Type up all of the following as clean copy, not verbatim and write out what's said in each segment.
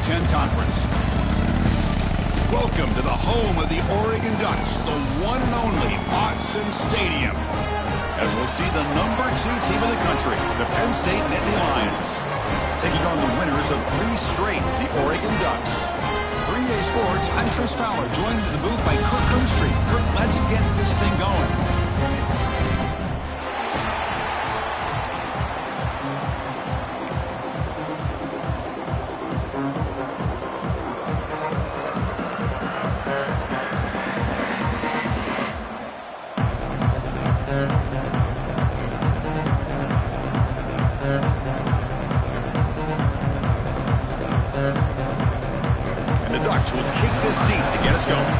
Ten Conference. Welcome to the home of the Oregon Ducks, the one and only Autzen Stadium. As we'll see the #2 team in the country, the Penn State Nittany Lions, taking on the winners of 3 straight, the Oregon Ducks. For EA Sports, I'm Chris Fowler, joined in the booth by Kirk Herbstreit. Kirk, let's get this thing going. Will kick this deep to get us going.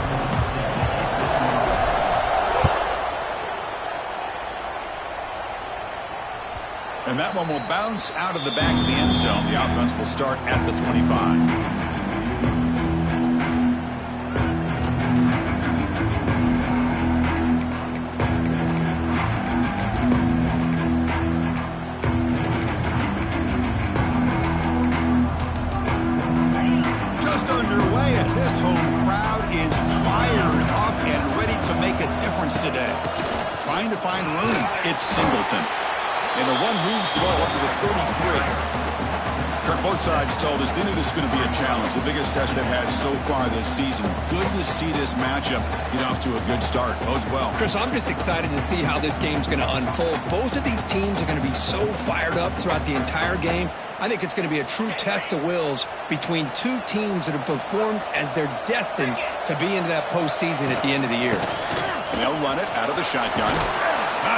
And that one will bounce out of the back of the end zone. The offense will start at the 25. Today, trying to find room. It's Singleton, and the one moves the ball up to the 33. Kirk, both sides told us they knew this was going to be a challenge, the biggest test they've had so far this season. Good to see this matchup get off to a good start. Bodes well. Chris, I'm just excited to see how this game's going to unfold. Both of these teams are going to be so fired up throughout the entire game. I think it's going to be a true test of wills between two teams that have performed as they're destined to be into that postseason at the end of the year. And they'll run it out of the shotgun.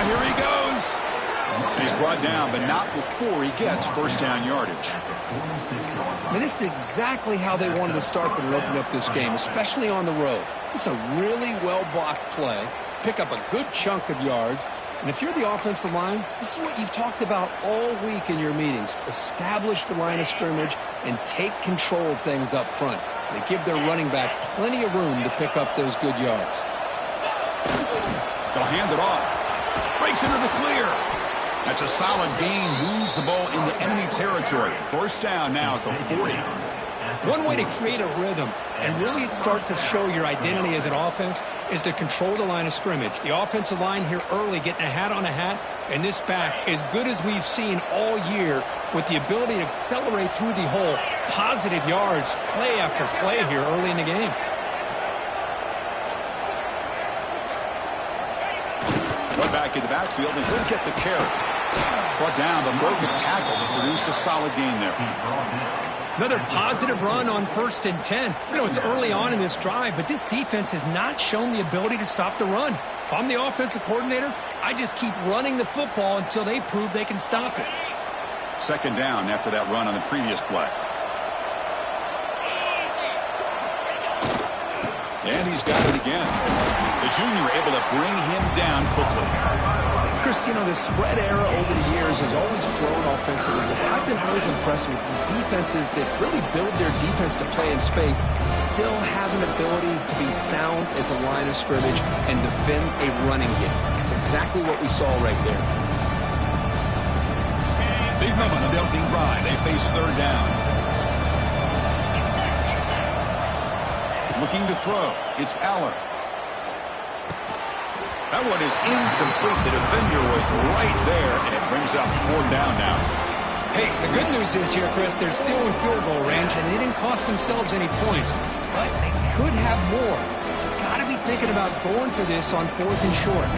Here he goes. And he's brought down, but not before he gets first down yardage. Now, this is exactly how they wanted to start when they opened up this game, especially on the road. It's a really well-blocked play. Pick up a good chunk of yards. And if you're the offensive line, this is what you've talked about all week in your meetings. Establish the line of scrimmage and take control of things up front. They give their running back plenty of room to pick up those good yards. They'll hand it off. Breaks into the clear. That's a solid gain. Moves the ball into enemy territory. First down now at the 40. One way to create a rhythm and really start to show your identity as an offense is to control the line of scrimmage. The offensive line here early getting a hat on a hat, and this back as good as we've seen all year with the ability to accelerate through the hole. Positive yards, play after play here early in the game. Right back in the backfield, and he'll get the carry. Brought down, but broke a tackle to produce a solid gain there. Another positive run on 1st and 10. You know, it's early on in this drive, but this defense has not shown the ability to stop the run. If I'm the offensive coordinator, I just keep running the football until they prove they can stop it. Second down after that run on the previous play. And he's got it again. The junior able to bring him down quickly. Chris, you know, the spread era over the years has always grown offensively, but I've been always impressed with defenses that really build their defense to play in space, still have an ability to be sound at the line of scrimmage and defend a running game. It's exactly what we saw right there. Big moment on the opening drive. They face third down. Looking to throw. It's Aller. That one is incomplete. The defender was right there, and it brings up fourth down now. Hey, the good news is here, Chris, they're still in field goal range, and they didn't cost themselves any points. But they could have more. Got to be thinking about going for this on 4th and short.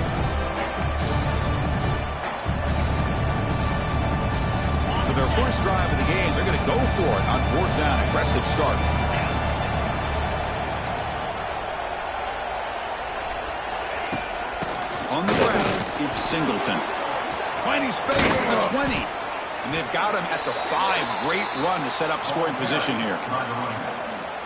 So their first drive of the game, they're going to go for it on 4th down. Aggressive start. On the ground, it's Singleton. Finding space at the 20. And they've got him at the 5. Great run to set up scoring position here.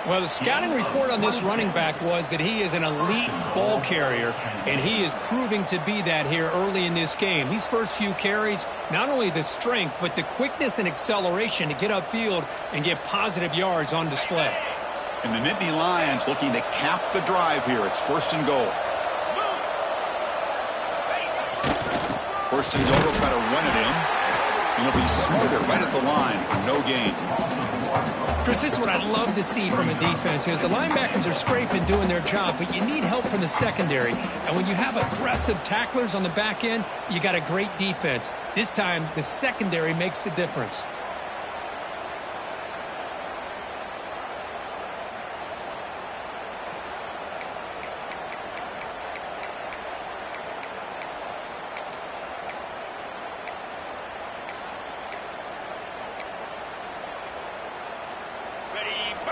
Well, the scouting report on this running back was that he is an elite ball carrier, and he is proving to be that here early in this game. These first few carries, not only the strength, but the quickness and acceleration to get upfield and get positive yards on display. And the Nittany Lions looking to cap the drive here. It's 1st and goal. First and goal, they'll try to run it in. And it'll be Smarter right at the line for no gain. Chris, this is what I love to see from a defense is the linebackers are scraping, doing their job, but you need help from the secondary. And when you have aggressive tacklers on the back end, you got a great defense. This time, the secondary makes the difference.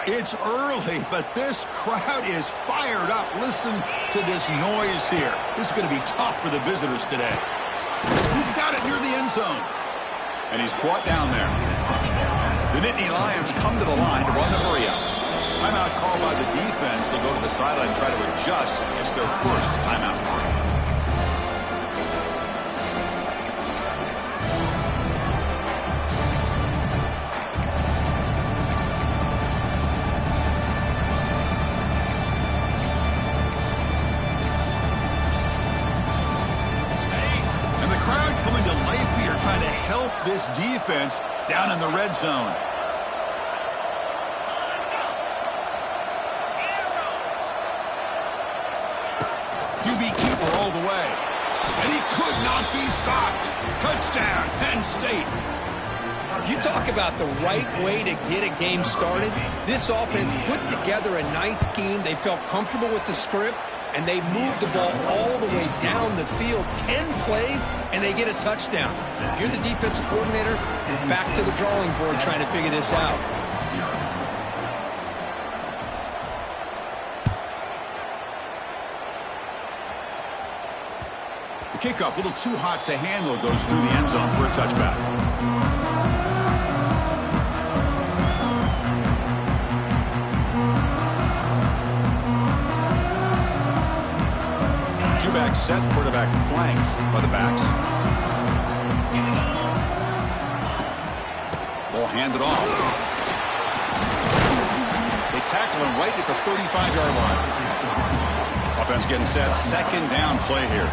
It's early, but this crowd is fired up. Listen to this noise here. This is going to be tough for the visitors today. He's got it near the end zone. And he's brought down there. The Nittany Lions come to the line to run the hurry out. Timeout called by the defense. They'll go to the sideline and try to adjust. It's their first timeout. This defense down in the red zone. QB keeper all the way. And he could not be stopped. Touchdown, Penn State. You talk about the right way to get a game started. This offense put together a nice scheme. They felt comfortable with the script, and they moved the ball all the way down the field. 10 plays, and they get a touchdown. If you're the defensive coordinator, you're back to the drawing board trying to figure this out. The kickoff, a little too hot to handle, goes through the end zone for a touchback. Two-back set, quarterback flanked by the backs. Ball handed off. They tackle him right at the 35-yard line. Offense getting set. Second down play here.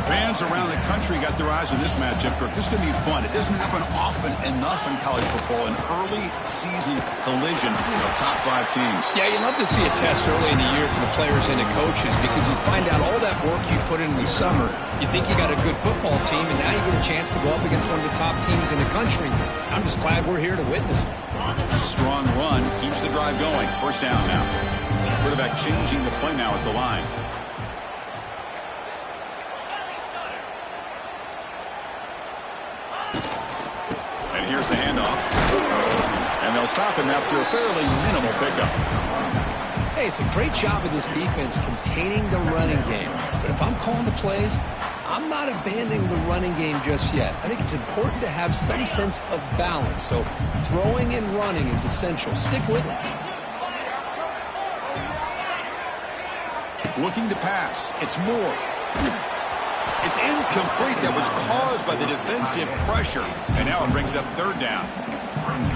Fans around the country got their eyes on this matchup. This is going to be fun. It doesn't happen often enough in college football. An early season collision of top 5 teams. Yeah, you love to see a test early in the year for the players and the coaches because you find out all that work you put in the summer. You think you got a good football team, and now you get a chance to go up against one of the top teams in the country. I'm just glad we're here to witness it. It's a strong run. Keeps the drive going. First down now. Quarterback changing the play now at the line. Here's the handoff. And they'll stop him after a fairly minimal pickup. Hey, it's a great job of this defense containing the running game. But if I'm calling the plays, I'm not abandoning the running game just yet. I think it's important to have some sense of balance. So throwing and running is essential. Stick with it. Looking to pass. It's Moore. It's incomplete. That was caused by the defensive pressure. And now it brings up third down.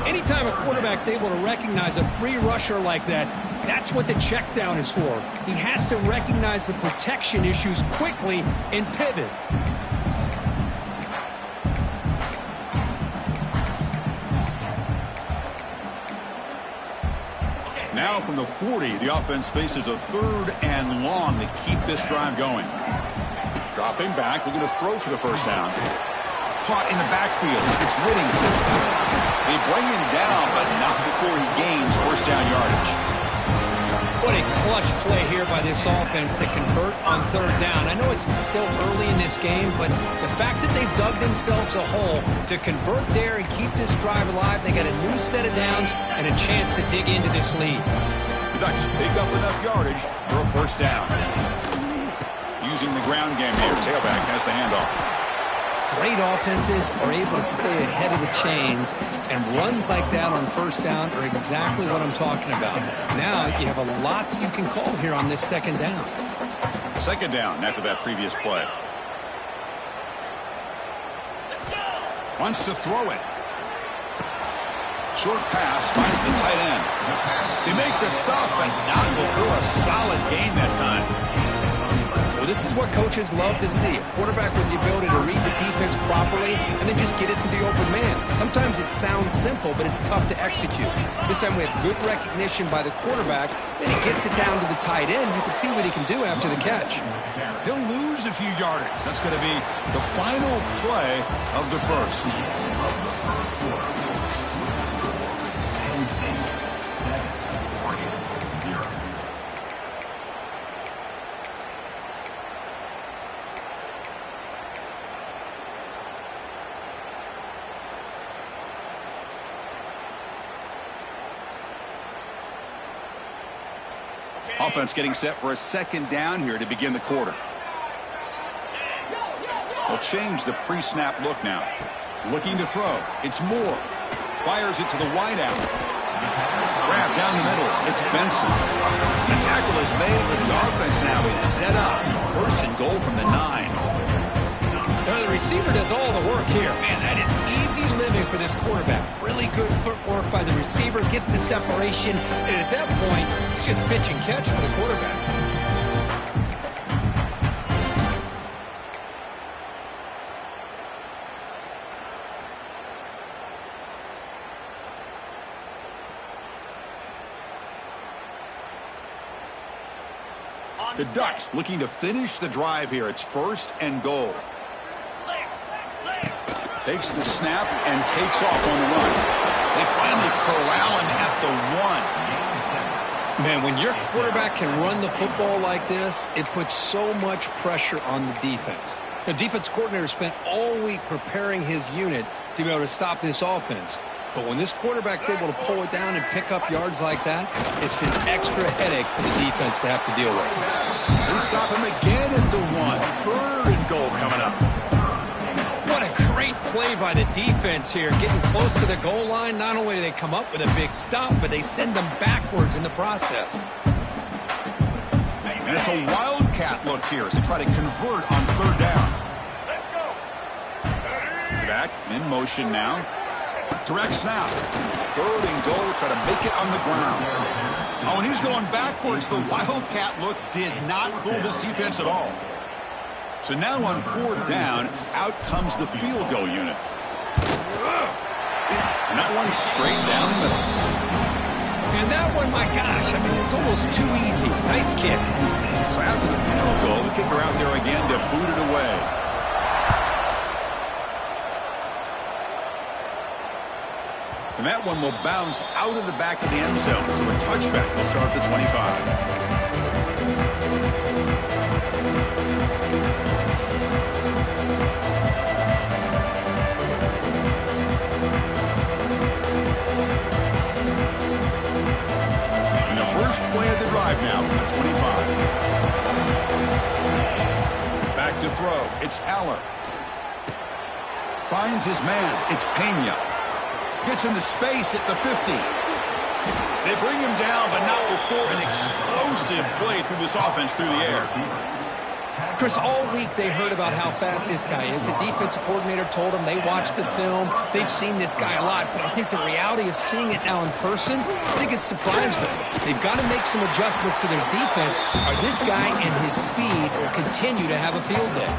Anytime a quarterback's able to recognize a free rusher like that, that's what the check down is for. He has to recognize the protection issues quickly and pivot. Now from the 40, the offense faces a third and long to keep this drive going. Dropping back, looking to throw for the first down. Caught in the backfield. It's Whittington. They bring him down, but not before he gains first down yardage. What a clutch play here by this offense to convert on third down. I know it's still early in this game, but the fact that they've dug themselves a hole to convert there and keep this drive alive, they got a new set of downs and a chance to dig into this lead. The Ducks pick up enough yardage for a first down. Using the ground game here. Tailback has the handoff. Great offenses are able to stay ahead of the chains, and runs like that on first down are exactly what I'm talking about. Now you have a lot that you can call here on this second down. Second down after that previous play. Wants to throw it. Short pass finds the tight end. They make the stop, but not before a solid gain that time. Well, this is what coaches love to see. A quarterback with the ability to read the defense properly and then just get it to the open man. Sometimes it sounds simple, but it's tough to execute. This time we have good recognition by the quarterback. Then he gets it down to the tight end. You can see what he can do after the catch. He'll lose a few yardage. That's going to be the final play of the first. Offense getting set for a second down here to begin the quarter. They'll change the pre-snap look now. Looking to throw. It's Moore. Fires it to the wideout. Grab down the middle. It's Benson. The tackle is made, but the offense now is set up. First and goal from the 9. Now the receiver does all the work here. Man, that is easy living for this quarterback. Really good footwork by the receiver. Gets the separation. And at that point, it's just pitch and catch for the quarterback. The Ducks looking to finish the drive here. It's first and goal. Takes the snap and takes off on the run. They finally corral him at the 1. Man, when your quarterback can run the football like this, it puts so much pressure on the defense. The defense coordinator spent all week preparing his unit to be able to stop this offense. But when this quarterback's able to pull it down and pick up yards like that, it's an extra headache for the defense to have to deal with. They stop him again at the 1. 3rd and goal coming up. What a great play by the defense here. Getting close to the goal line, not only do they come up with a big stop, but they send them backwards in the process. And it's a wildcat look here as they try to convert on 3rd down. Let's go. Back in motion now. Direct snap. 3rd and goal. Try to make it on the ground. Oh, and he's going backwards. The wildcat look did not fool this defense at all. So now on 4th down, out comes the field goal unit. And that one straight down the middle. And that one, my gosh, I mean, it's almost too easy. Nice kick. So after the field goal, the kicker out there again to boot it away. And that one will bounce out of the back of the end zone. So a touchback will start at the 25. First play of the drive now from the 25. Back to throw. It's Aller. Finds his man. It's Pena. Gets into space at the 50. They bring him down, but not before an explosive play through this offense through the air. Chris, all week they heard about how fast this guy is. The defensive coordinator told them they watched the film. They've seen this guy a lot, but I think the reality of seeing it now in person, I think it's surprised them. They've got to make some adjustments to their defense, or this guy and his speed will continue to have a field day.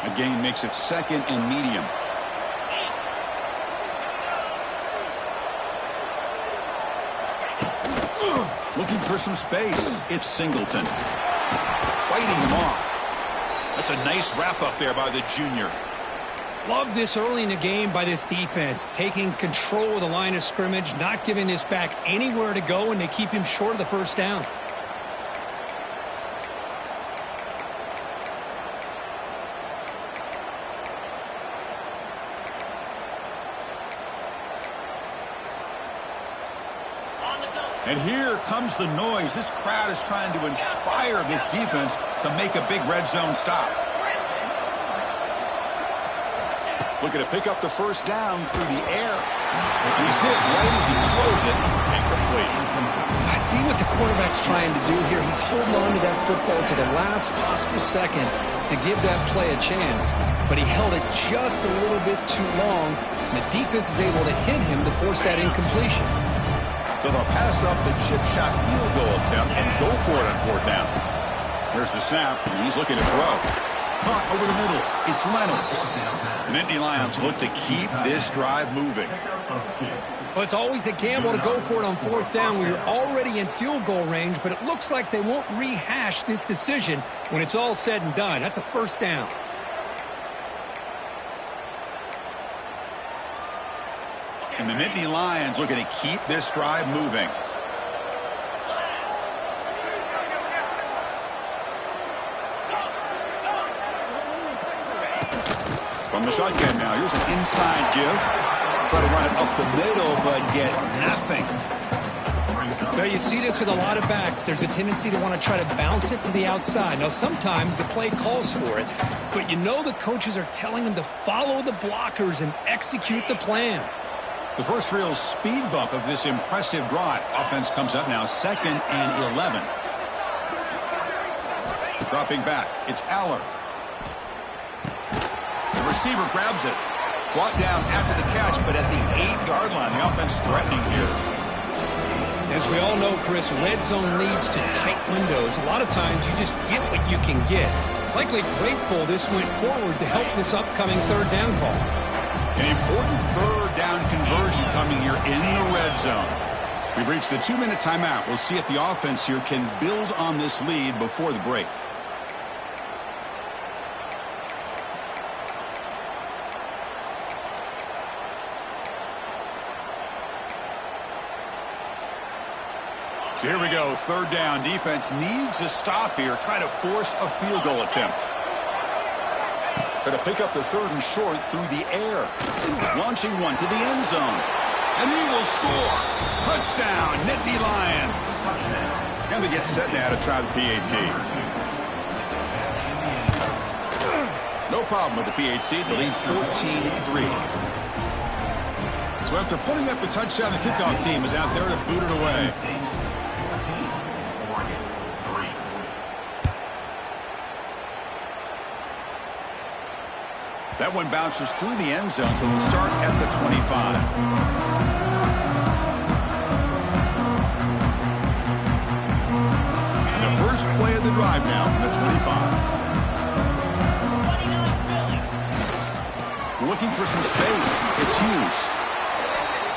The game makes it 2nd and medium. Looking for some space. It's Singleton. Fighting him off. That's a nice wrap-up there by the junior. Love this early in the game by this defense. Taking control of the line of scrimmage, not giving this back anywhere to go, and they keep him short of the 1st down. And here comes the noise. This crowd is trying to inspire this defense to make a big red zone stop. Looking to pick up the first down through the air. He's hit right as he throws it. Incomplete. I see what the quarterback's trying to do here. He's holding on to that football to the last possible second to give that play a chance. But he held it just a little bit too long. And the defense is able to hit him to force that incompletion. So they'll pass up the chip shot field goal attempt and go for it on fourth down. Here's the snap, and he's looking to throw. Caught over the middle. It's Reynolds. The Nittany Lions look to keep this drive moving. Well, it's always a gamble to go for it on fourth down when you're already in field goal range, but it looks like they won't rehash this decision when it's all said and done. That's a first down. And the Nittany Lions looking to keep this drive moving. From the shotgun now, here's an inside give. Try to run it up the middle, but get nothing. Now, you see this with a lot of backs. There's a tendency to want to try to bounce it to the outside. Now, sometimes the play calls for it, but you know the coaches are telling them to follow the blockers and execute the plan. The first real speed bump of this impressive drive. Offense comes up now, 2nd and 11. Dropping back, it's Aller. The receiver grabs it. Brought down after the catch, but at the 8-yard line, the offense threatening here. As we all know, Chris, red zone leads to tight windows. A lot of times you just get what you can get. Likely grateful this went forward to help this upcoming third down call. An important third down conversion coming here in the red zone. We've reached the 2-minute timeout. We'll see if the offense here can build on this lead before the break. So here we go, third down. Defense needs a stop here. Try to force a field goal attempt. Try to pick up the third and short through the air. Launching one to the end zone. And he will score. Touchdown, Nittany Lions. And they get set now to try the PAT. No problem with the PAT. They lead 14-3. So after putting up a touchdown, the kickoff team is out there to boot it away. That one bounces through the end zone, so they'll start at the 25. And the first play of the drive now from the 25. Looking for some space. It's Hughes.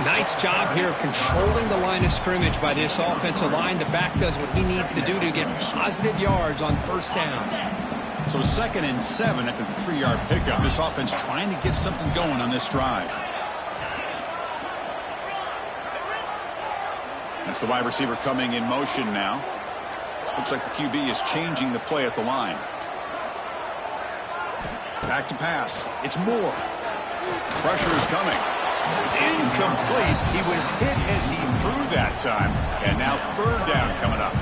Nice job here of controlling the line of scrimmage by this offensive line. The back does what he needs to do to get positive yards on first down. So 2nd and 7 after the 3-yard pickup. This offense trying to get something going on this drive. That's the wide receiver coming in motion now. Looks like the QB is changing the play at the line. Back to pass. It's Moore. Pressure is coming. It's incomplete. He was hit as he threw that time. And now third down coming up.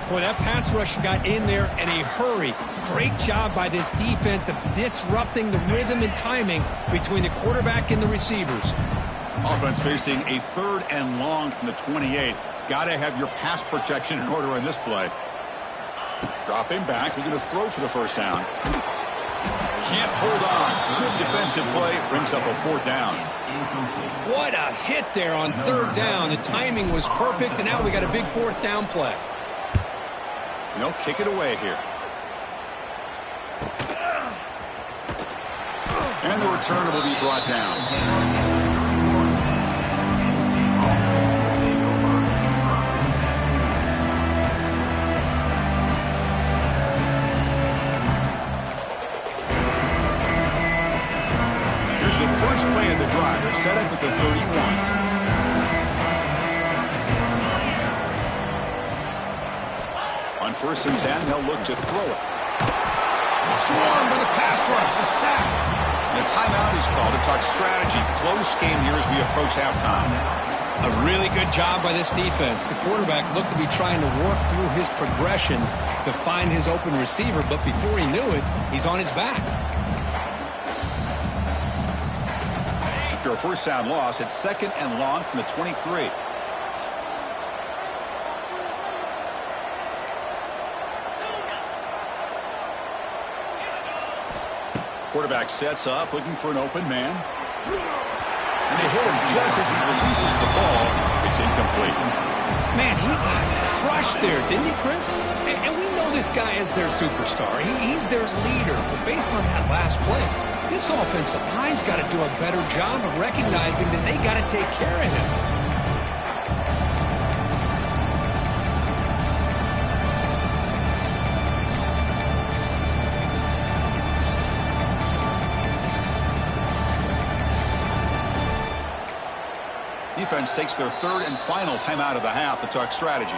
Boy, that pass rush got in there in a hurry. Great job by this defense of disrupting the rhythm and timing between the quarterback and the receivers. Offense facing a 3rd and long from the 28. Got to have your pass protection in order in this play. Dropping back. They're going to throw for the first down. Can't hold on. Good defensive play. Brings up a 4th down. What a hit there on third down. The timing was perfect, and now we got a big 4th down play. They'll kick it away here. And the return will be brought down. Here's the first play of the drive. They're set up at the 31. On 1st and 10, they'll look to throw it. Swarmed with a pass rush, a sack. And a timeout is called to talk strategy. Close game here as we approach halftime. A really good job by this defense. The quarterback looked to be trying to work through his progressions to find his open receiver, but before he knew it, he's on his back. After a first down loss, it's 2nd and long from the 23. Quarterback sets up, looking for an open man. And they hit him just as he releases the ball. It's incomplete. Man, he got crushed there, didn't he, Chris? And we know this guy is their superstar. He's their leader. But based on that last play, this offensive line's got to do a better job of recognizing that they got to take care of him. Defense takes their 3rd and final timeout of the half to talk strategy.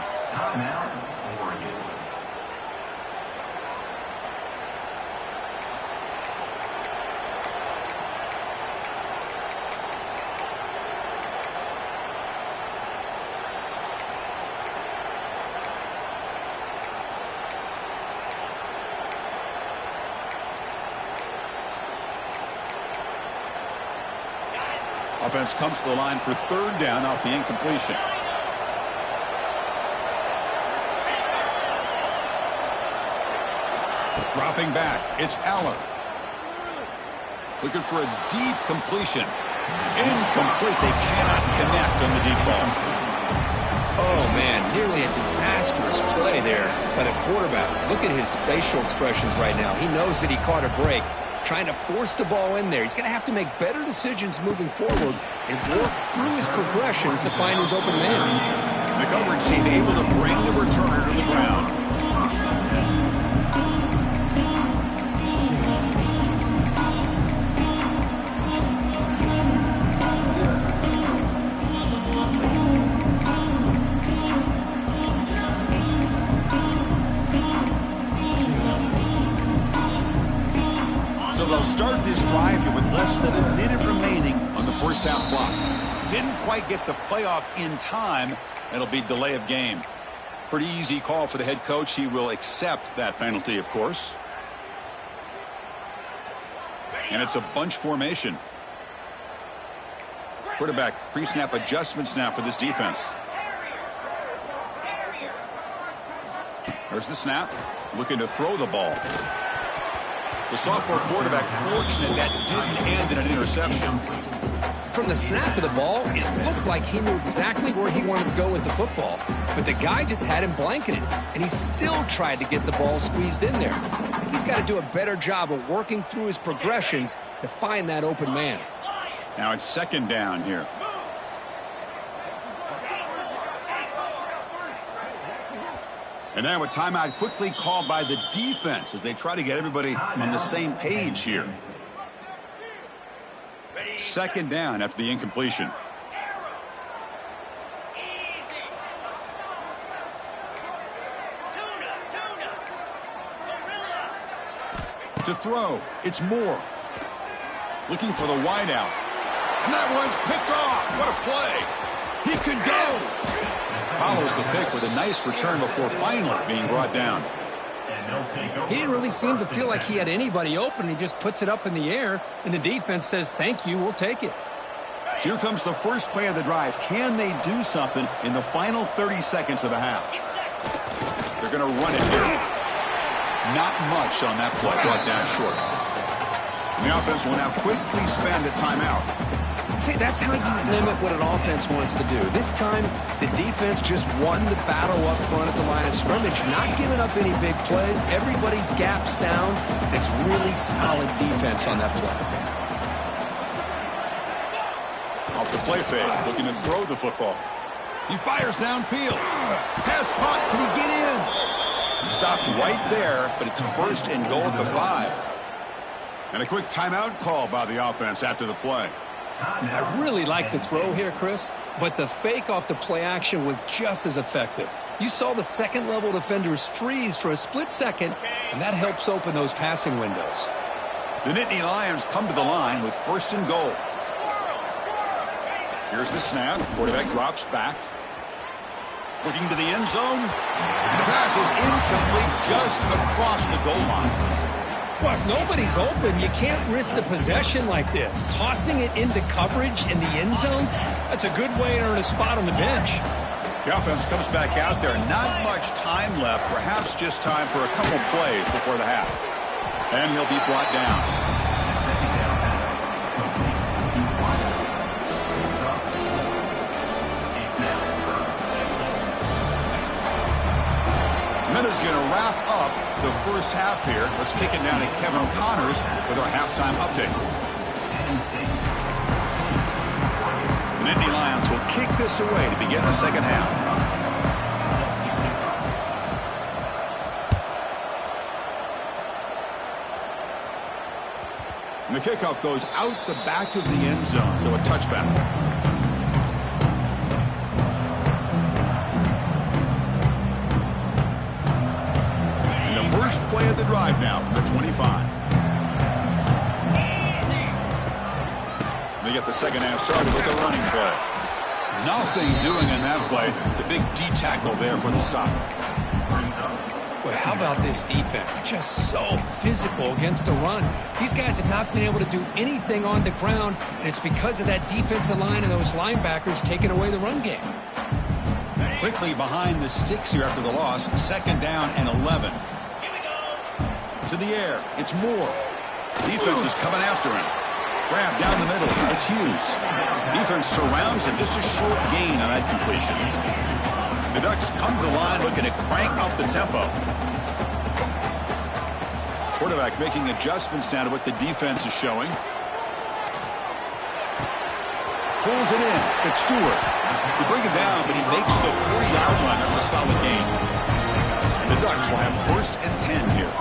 Offense comes to the line for 3rd down off the incompletion. Dropping back, it's Aller. Looking for a deep completion. Incomplete. They cannot connect on the deep ball. Oh, man, nearly a disastrous play there by the quarterback. Look at his facial expressions right now. He knows that he caught a break, trying to force the ball in there. He's going to have to make better decisions moving forward and work through his progressions to find his open man. The coverage team able to bring the returner to the ground. They'll start this drive here with less than a minute remaining on the first half clock. Didn't quite get the playoff in time. It'll be delay of game. Pretty easy call for the head coach. He will accept that penalty, of course. And it's a bunch formation. Quarterback pre-snap adjustments now for this defense. There's the snap. Looking to throw the ball. The sophomore quarterback fortunate that didn't end in an interception. From the snap of the ball, it looked like he knew exactly where he wanted to go with the football. But the guy just had him blanketed, and he still tried to get the ball squeezed in there. I think he's got to do a better job of working through his progressions to find that open man. Now it's 2nd down here. And now a timeout quickly called by the defense as they try to get everybody on the same page here. 2nd down after the incompletion. To throw, it's Moore. Looking for the wideout. And that one's picked off. What a play. He could go. Follows the pick with a nice return before finally being brought down. He didn't really seem to feel like he had anybody open. He just puts it up in the air, and the defense says, thank you, we'll take it. Here comes the first play of the drive. Can they do something in the final 30 seconds of the half? They're going to run it here. Not much on that play, brought down short. And the offense will now quickly spend a timeout. See, that's how you limit what an offense wants to do. This time, the defense just won the battle up front at the line of scrimmage, not giving up any big plays. Everybody's gap sound. It's really solid defense on that play. Off the play fake, looking to throw the football. He fires downfield. Pass caught. Can he get in? He stopped right there, but it's 1st and goal at the 5. And a quick timeout call by the offense after the play. I really like the throw here, Chris, but the fake off the play action was just as effective. You saw the second-level defenders freeze for a split second, and that helps open those passing windows. The Nittany Lions come to the line with 1st and goal. Here's the snap. Quarterback drops back. Looking to the end zone. The pass is incomplete just across the goal line. Well, if nobody's open, you can't risk the possession like this. Tossing it into coverage in the end zone, that's a good way to earn a spot on the bench. The offense comes back out there. Not much time left. Perhaps just time for a couple plays before the half. And he'll be brought down. Minutes going to wrap up the first half here. Let's kick it down to Kevin Connors with our halftime update. The Nittany Lions will kick this away to begin the second half. And the kickoff goes out the back of the end zone, so a touchback. First play of the drive now from the 25. They get the second half started with a running play. Nothing doing in that play. The big D tackle there for the stop. Boy, how about this defense? Just so physical against the run. These guys have not been able to do anything on the ground, and it's because of that defensive line and those linebackers taking away the run game. Quickly behind the sticks here after the loss. Second down and 11. To the air. It's Moore. Defense is coming after him. Grab down the middle. It's Hughes. Defense surrounds him. Just a short gain on that completion. The Ducks come to the line looking to crank up the tempo. Quarterback making adjustments now to what the defense is showing. Pulls it in. It's Stewart. They bring him down, but he makes the 4-yard line. That's a solid gain. And the Ducks will have first and 10 here.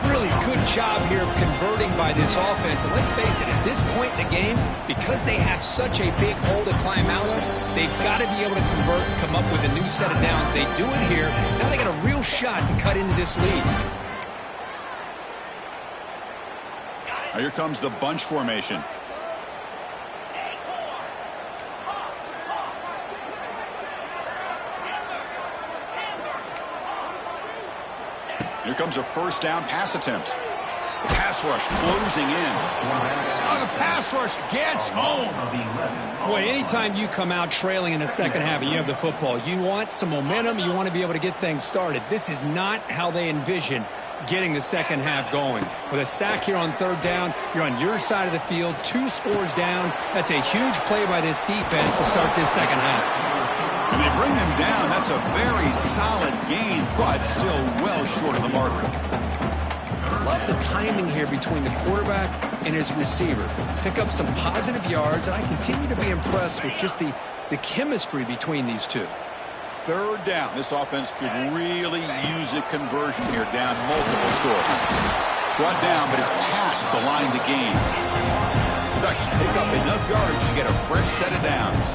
Really good job here of converting by this offense. And let's face it, at this point in the game, because they have such a big hole to climb out of, they've got to be able to convert and come up with a new set of downs. They do it here. Now they got a real shot to cut into this lead. Now here comes the bunch formation. Here comes a first down pass attempt. The pass rush closing in. Oh, the pass rush gets home. Boy, anytime you come out trailing in the second half and you have the football, you want some momentum. You want to be able to get things started. This is not how they envision getting the second half going. With a sack here on third down, you're on your side of the field, 2 scores down. That's a huge play by this defense to start this second half. And they bring him down. That's a very solid gain, but still well short of the marker. Love the timing here between the quarterback and his receiver. Pick up some positive yards, and I continue to be impressed with just the chemistry between these two. Third down. This offense could really use a conversion here, down multiple scores. Brought down, but it's past the line to gain. The Ducks pick up enough yards to get a fresh set of downs.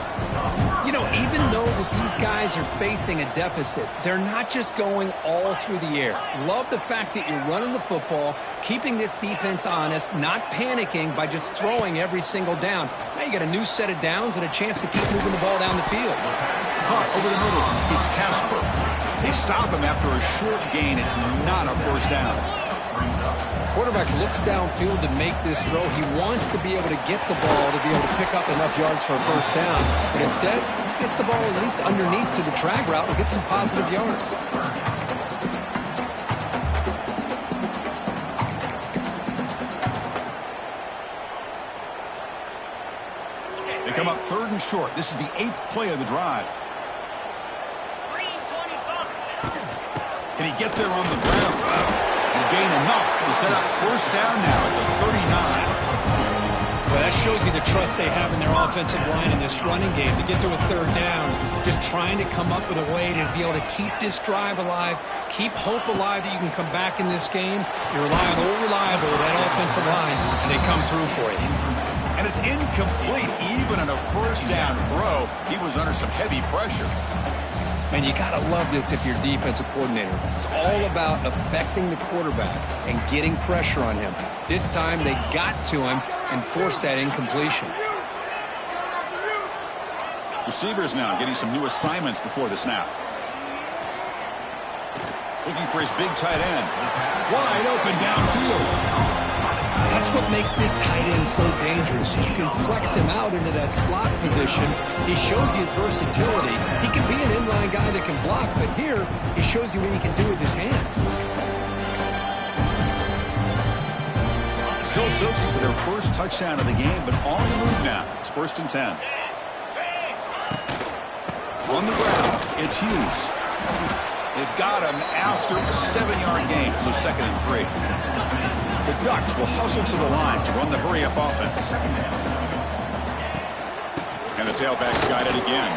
You know, even though that these guys are facing a deficit, they're not just going all through the air. Love the fact that you're running the football, keeping this defense honest, not panicking by just throwing every single down. Now you got a new set of downs and a chance to keep moving the ball down the field. Caught over the middle. It's Casper. They stop him after a short gain. It's not a first down. Quarterback looks downfield to make this throw. He wants to be able to get the ball to be able to pick up enough yards for a first down. But instead, he gets the ball at least underneath to the drag route and gets some positive yards. They come up third and short. This is the 8th play of the drive. Can he get there on the ground? Gain enough to set up first down now at the 39. Well, that shows you the trust they have in their offensive line in this running game to get to a third down. Just trying to come up with a way to be able to keep this drive alive, keep hope alive that you can come back in this game. You rely on old reliable, that offensive line, and they come through for you. And it's incomplete even on a first down throw. He was under some heavy pressure. And you got to love this if you're defensive coordinator. It's all about affecting the quarterback and getting pressure on him. This time they got to him and forced that incompletion. Receivers now getting some new assignments before the snap. Looking for his big tight end. Wide open downfield. what makes this tight end so dangerous. You can flex him out into that slot position. He shows you his versatility. He can be an inline guy that can block, but here he shows you what he can do with his hands. Still searching for their first touchdown of the game, but on the move now. It's 1st and 10. On the ground, it's Hughes. They've got him after a 7-yard gain, so 2nd and 3. The Ducks will hustle to the line to run the hurry-up offense. And the tailback's got it again.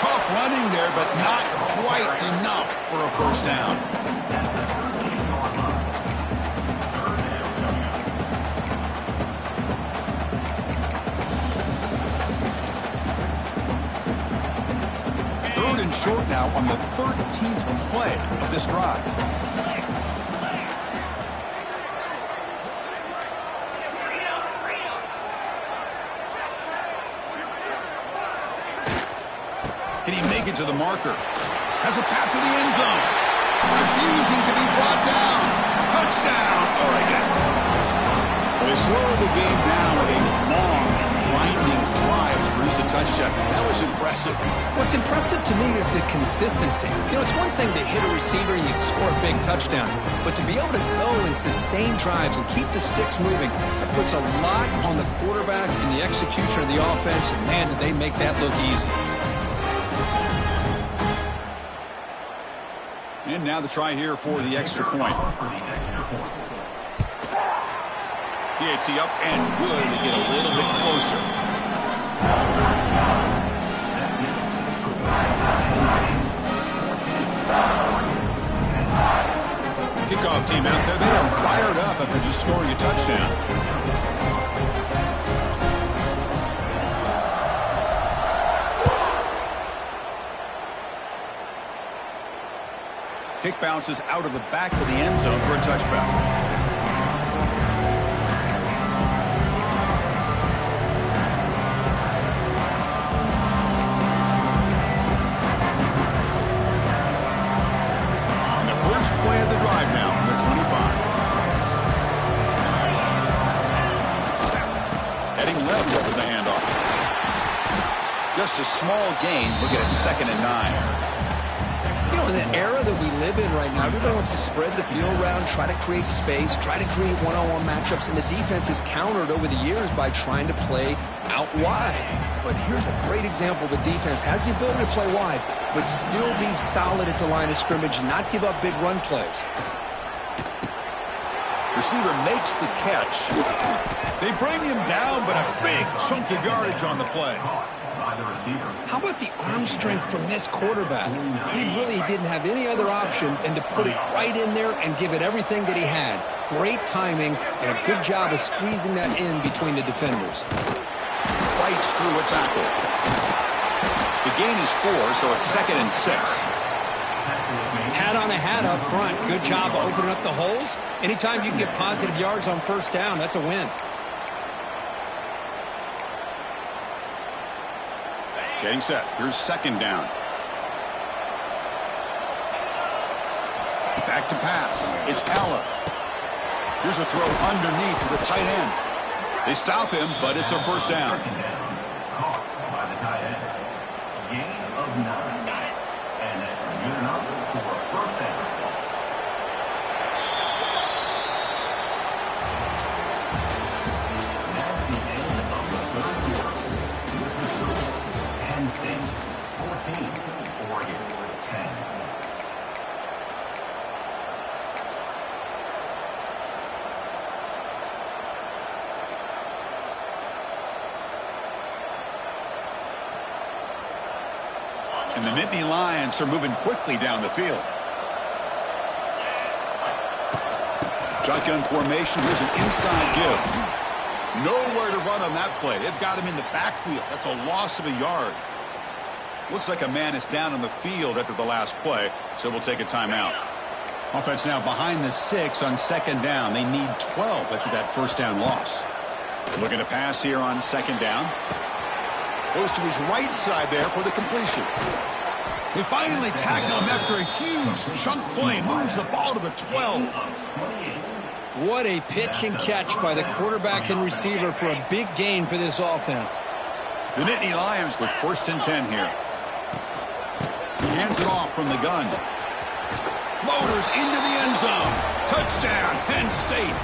Tough running there, but not quite enough for a first down. And short now on the 13th play of this drive. Can he make it to the marker? Has a path to the end zone. Refusing to be brought down. Touchdown, Oregon. Well, they slowed the game down with a long, winding drive to produce a touchdown. That was impressive. What's impressive to me is the consistency. You know, it's one thing to hit a receiver and you can score a big touchdown, but to be able to go and sustain drives and keep the sticks moving, that puts a lot on the quarterback and the execution of the offense, and man, did they make that look easy. And now the try here for the extra point. PAT up and good to get a little bit closer. Kickoff team out there. They are fired up after just scoring a touchdown. Kick bounces out of the back of the end zone for a touchback. Play of the drive now from the 25. Heading left over the handoff. Just a small gain. Look at it, 2nd and 9. You know, in the era that we live in right now, everybody wants to spread the field around, try to create space, try to create one-on-one matchups, and the defense is countered over the years by trying to play out wide. But here's a great example. The defense has the ability to play wide, but still be solid at the line of scrimmage and not give up big run plays. Receiver makes the catch. They bring him down, but a big chunk of yardage on the play. How about the arm strength from this quarterback? He really didn't have any other option than to put it right in there and give it everything that he had. Great timing and a good job of squeezing that in between the defenders. Fights through a tackle. The gain is 4, so it's 2nd and 6. Hat on a hat up front. Good job of opening up the holes. Anytime you can get positive yards on first down, that's a win. Getting set. Here's 2nd down. Back to pass. It's Pella. Here's a throw underneath to the tight end. They stop him, but it's a first down. Caught by the tight end. Gain of 9. And that's good enough for a first down. That's the end of the 3rd quarter. Penn State 14, Oregon 10. And the Nittany Lions are moving quickly down the field. Shotgun formation. Here's an inside give. Nowhere to run on that play. They've got him in the backfield. That's a loss of a yard. Looks like a man is down on the field after the last play, so we'll take a timeout. Offense now behind the 6 on 2nd down. They need 12 after that first down loss. Looking to pass here on 2nd down. Goes to his right side there for the completion. They finally tackle him after a huge chunk play. Moves the ball to the 12. What a pitch and catch by the quarterback and receiver for a big gain for this offense. The Nittany Lions with 1st and 10 here. He hands it off from the gun. Motors into the end zone. Touchdown, Penn State.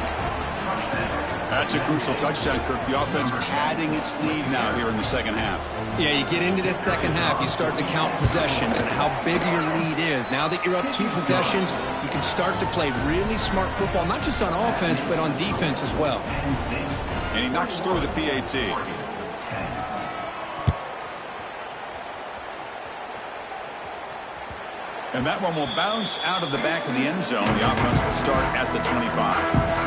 That's a crucial touchdown, Kirk. The offense padding its lead now here in the second half. Yeah, you get into this second half, you start to count possessions and how big your lead is. Now that you're up 2 possessions, you can start to play really smart football, not just on offense, but on defense as well. And he knocks through the PAT. And that one will bounce out of the back of the end zone. The offense will start at the 25.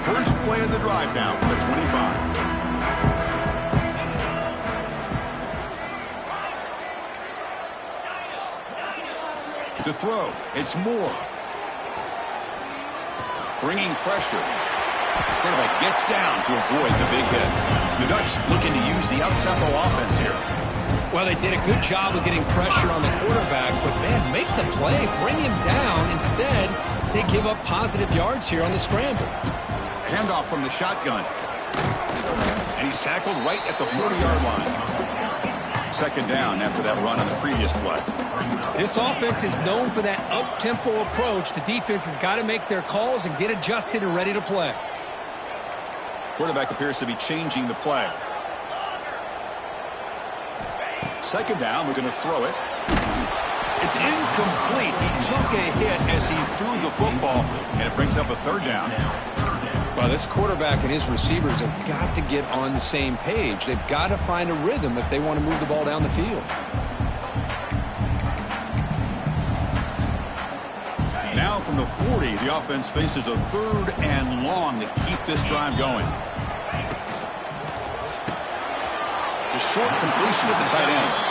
First play of the drive now from the 25. To throw, it's Moore. Bringing pressure. Quarterback gets down to avoid the big hit. The Ducks looking to use the up-tempo offense here. Well, they did a good job of getting pressure on the quarterback, but, man, make the play. Bring him down. Instead, they give up positive yards here on the scramble. Handoff from the shotgun. And he's tackled right at the 40-yard line. 2nd down after that run on the previous play. This offense is known for that up-tempo approach. The defense has got to make their calls and get adjusted and ready to play. Quarterback appears to be changing the play. 2nd down, we're going to throw it. It's incomplete. He took a hit as he threw the football, and it brings up a 3rd down. Well, this quarterback and his receivers have got to get on the same page. They've got to find a rhythm if they want to move the ball down the field. Now from the 40, the offense faces a 3rd and long to keep this drive going. The short completion at the tight end.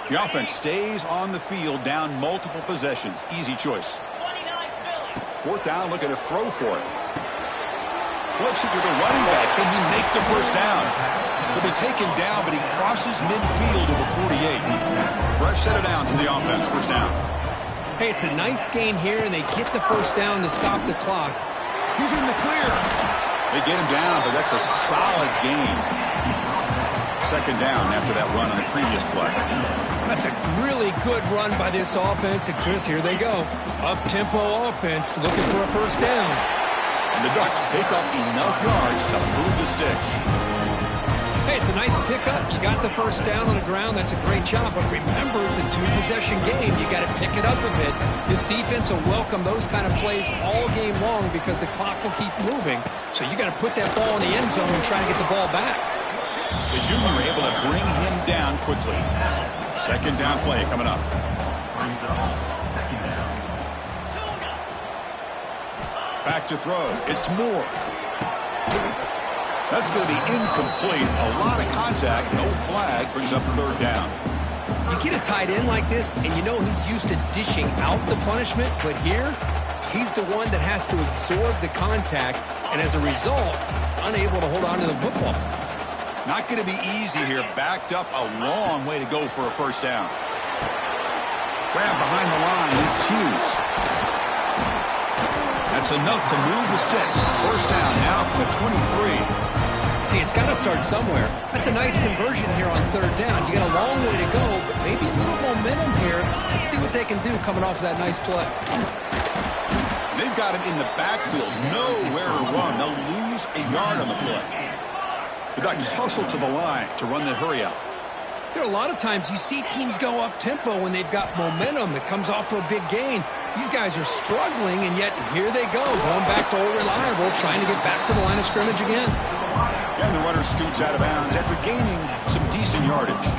The offense stays on the field, down multiple possessions. Easy choice. 4th down, looking to throw for it. Flips it to the running back. Can he make the 1st down? He'll be taken down, but he crosses midfield to the 48. Fresh set it down to the offense. 1st down. Hey, it's a nice game here, and they get the 1st down to stop the clock. He's in the clear. They get him down, but that's a solid gain. 2nd down after that run on the previous play. That's a really good run by this offense. And, Chris, here they go. Up-tempo offense looking for a 1st down. And the Ducks pick up enough yards to move the sticks. Hey, it's a nice pickup. You got the 1st down on the ground. That's a great job. But remember, it's a 2-possession game. You got to pick it up a bit. This defense will welcome those kind of plays all game long because the clock will keep moving. So you got to put that ball in the end zone and try to get the ball back. The junior able to bring him down quickly. 2nd down play coming up. Back to throw. It's Moore. That's going to be incomplete. A lot of contact. No flag. Brings up 3rd down. You get a tight end like this, and you know he's used to dishing out the punishment. But here, he's the one that has to absorb the contact. And as a result, he's unable to hold on to the football. Not going to be easy here. Backed up a long way to go for a 1st down. Grab behind the line. It's Hughes. That's enough to move the sticks. 1st down now from the 23. Hey, it's got to start somewhere. That's a nice conversion here on 3rd down. You got a long way to go, but maybe a little momentum here. Let's see what they can do coming off of that nice play. They've got him in the backfield. Nowhere to run. They'll lose a yard on the play. The Ducks hustle to the line to run the hurry out. You know, a lot of times you see teams go up-tempo when they've got momentum. It comes off to a big gain. These guys are struggling, and yet here they go, going back to old reliable, trying to get back to the line of scrimmage again. And the runner scoots out of bounds after gaining some decent yardage.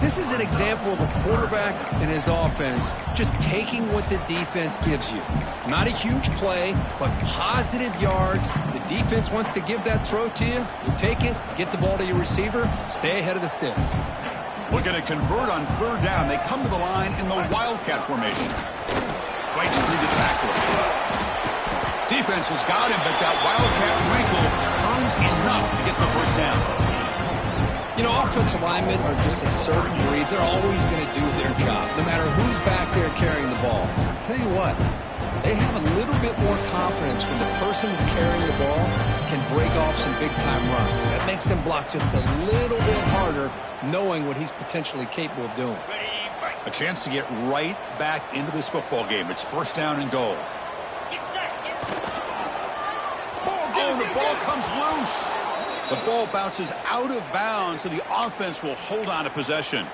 This is an example of a quarterback and his offense just taking what the defense gives you. Not a huge play, but positive yards. The Defense wants to give that throw to you. You take it, get the ball to your receiver, stay ahead of the sticks. Looking to convert on third down. They come to the line in the Wildcat formation. Fights through the tackle. Defense has got him, but that Wildcat wrinkle earns enough to get the first down. You know, offensive linemen are just a certain breed. They're always going to do their job, no matter who's back there carrying the ball. I'll tell you what, they have a little bit more confidence when the person that's carrying the ball can break off some big-time runs. That makes him block just a little bit harder, knowing what he's potentially capable of doing. A chance to get right back into this football game. It's first down and goal. Oh, the ball comes loose. The ball bounces out of bounds, so the offense will hold on to possession.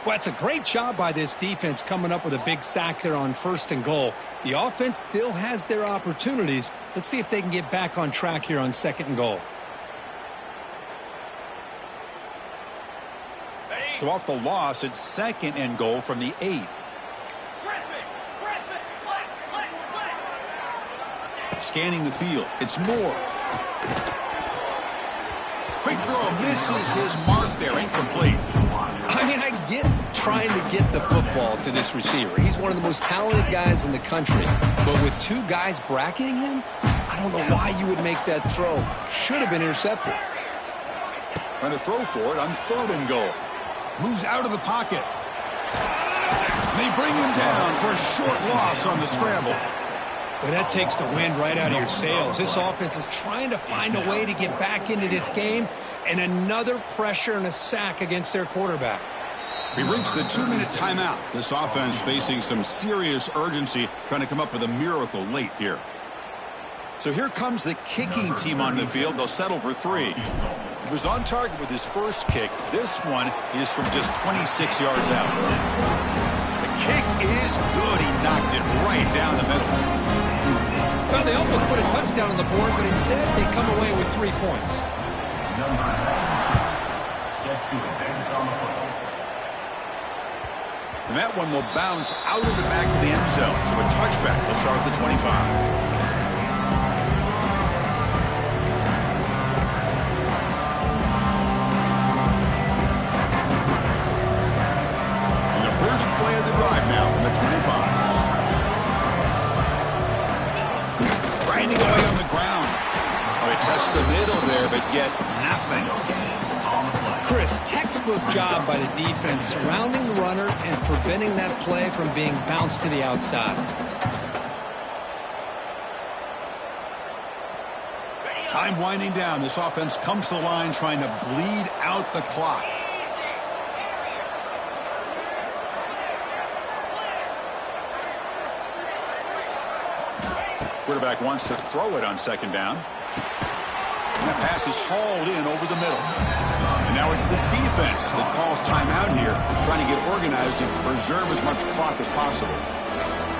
Well, it's a great job by this defense coming up with a big sack there on first and goal. The offense still has their opportunities. Let's see if they can get back on track here on second and goal. So off the loss, it's second and goal from the 8. Scanning the field. It's Moore. Quick throw misses his mark there. Incomplete. I mean, I get trying to get the football to this receiver. He's one of the most talented guys in the country. But with two guys bracketing him, I don't know why you would make that throw. Should have been intercepted. Trying to throw for it on third and goal. Moves out of the pocket. They bring him down for a short loss on the scramble. Well, that takes the wind right out of your sails. This offense is trying to find a way to get back into this game, and another pressure and a sack against their quarterback. We've reached the 2-minute timeout. This offense facing some serious urgency, trying to come up with a miracle late here. So here comes the kicking team on the field. They'll settle for 3. He was on target with his first kick. This one is from just 26 yards out. The kick is good. He knocked it right down the middle. Well, they almost put a touchdown on the board, but instead they come away with 3 points. Number 92, set to advance on the football. And that one will bounce out of the back of the end zone. So a touchback will start at the 25. First play of the drive now from the 25. Grinding away on the ground. Oh, they test the middle there, but get nothing. Chris, textbook job by the defense surrounding the runner and preventing that play from being bounced to the outside. Time winding down. This offense comes to the line trying to bleed out the clock. Quarterback wants to throw it on second down. And that pass is hauled in over the middle. And now it's the defense that calls timeout here, trying to get organized and preserve as much clock as possible.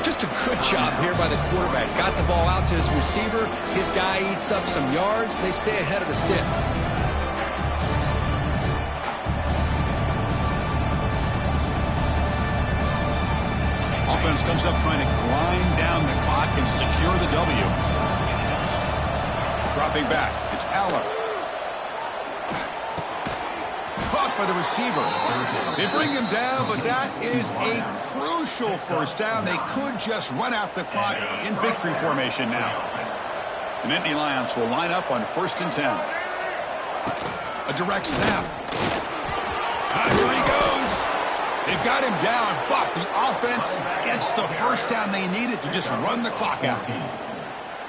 Just a good job here by the quarterback. Got the ball out to his receiver. His guy eats up some yards. They stay ahead of the sticks. Offense comes up trying to grind down the clock and secure the W. Dropping back, it's Aller. Caught by the receiver. They bring him down, but that is a crucial first down. They could just run out the clock in victory formation now. The Nittany Lions will line up on 1st and 10. A direct snap. Here he goes. They've got him down, but the offense gets the first down they needed to just run the clock out.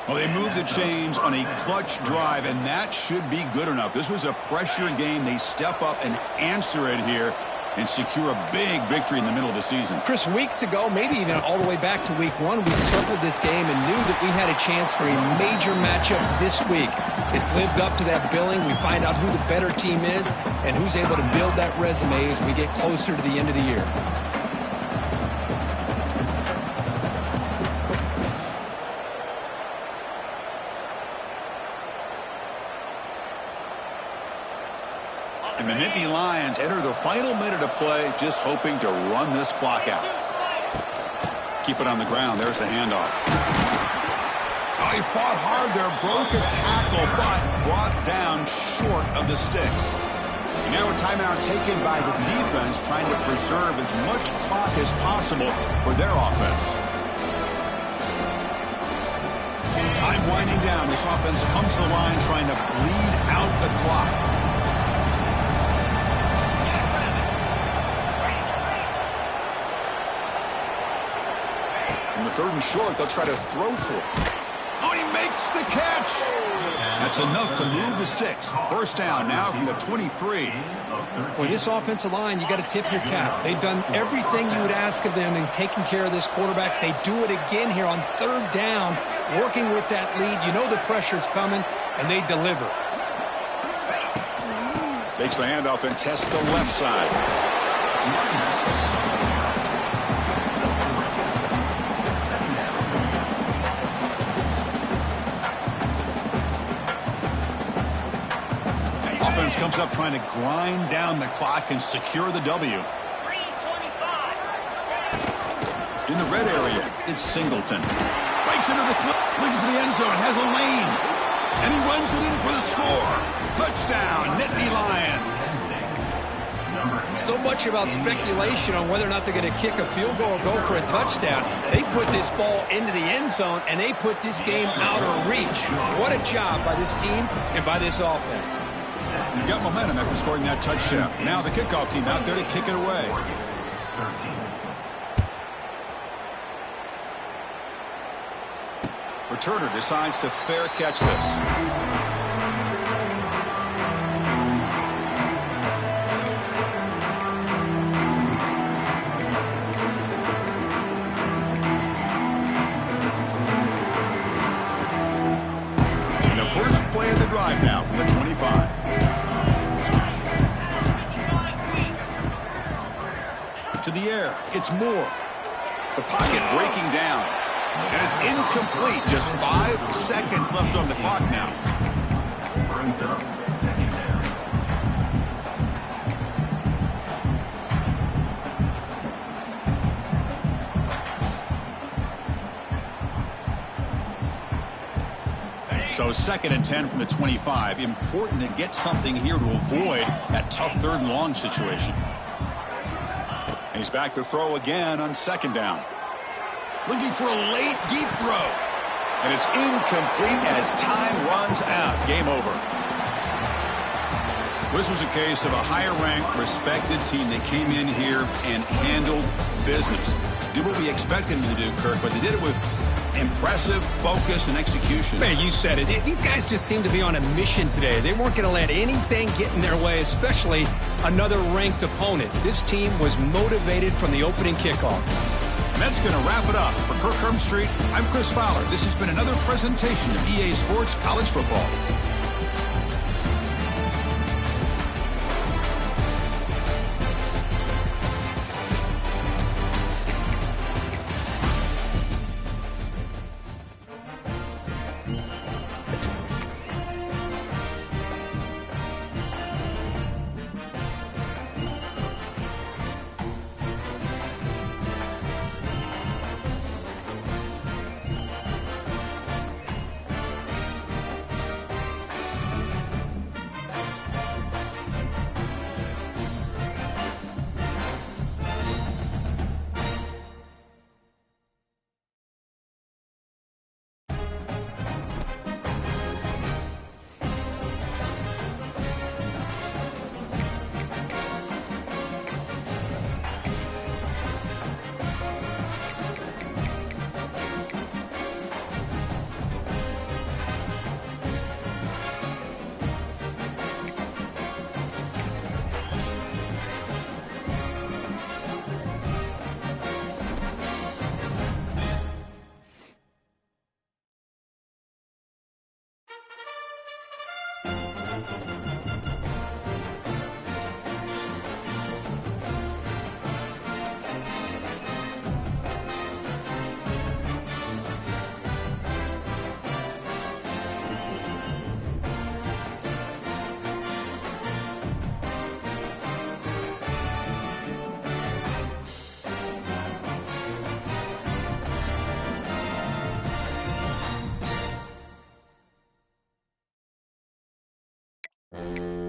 Well, they moved the chains on a clutch drive, and that should be good enough. This was a pressure game. They step up and answer it here and secure a big victory in the middle of the season. Chris, weeks ago, maybe even all the way back to week 1, we circled this game and knew that we had a chance for a major matchup this week. It lived up to that billing. We find out who the better team is and who's able to build that resume as we get closer to the end of the year. And the Nittany Lions enter the final minute of play, just hoping to run this clock out. Keep it on the ground. There's the handoff. Oh, he fought hard there, broke a tackle, but brought down short of the sticks. Now a timeout taken by the defense, trying to preserve as much clock as possible for their offense. Time winding down. This offense comes to the line trying to bleed out the clock. On the 3rd and short, they'll try to throw for it. Oh, he makes the catch. That's enough to move the sticks. First down now from the 23. Well, this offensive line, you got to tip your cap. They've done everything you would ask of them in taking care of this quarterback. They do it again here on 3rd down, working with that lead. You know the pressure's coming, and they deliver. Takes the handoff and tests the left side. Offense comes up trying to grind down the clock and secure the W. In the red area, it's Singleton. Breaks into the clip, looking for the end zone, has a lane. And he runs it in for the score. Touchdown, Nittany Lions. So much about speculation on whether or not they're going to kick a field goal or go for a touchdown. They put this ball into the end zone, and they put this game out of reach. What a job by this team and by this offense. You got momentum after scoring that touchdown. Now the kickoff team out there to kick it away. Returner decides to fair catch this. And the first play of the drive now from the 25. To the air, it's Moore. The pocket breaking down. And it's incomplete. Just 5 seconds left on the clock now. Brings up 2nd down. So 2nd and 10 from the 25. Important to get something here to avoid that tough 3rd and long situation. And he's back to throw again on 2nd down. Looking for a late, deep throw. And it's incomplete as time runs out. Game over. This was a case of a higher-ranked, respected team. They came in here and handled business. Did what we expected them to do, Kirk, but they did it with impressive focus and execution. Man, you said it. These guys just seem to be on a mission today. They weren't going to let anything get in their way, especially another ranked opponent. This team was motivated from the opening kickoff. And that's going to wrap it up. For Kirk Hermstreet, I'm Chris Fowler. This has been another presentation of EA Sports College Football. it.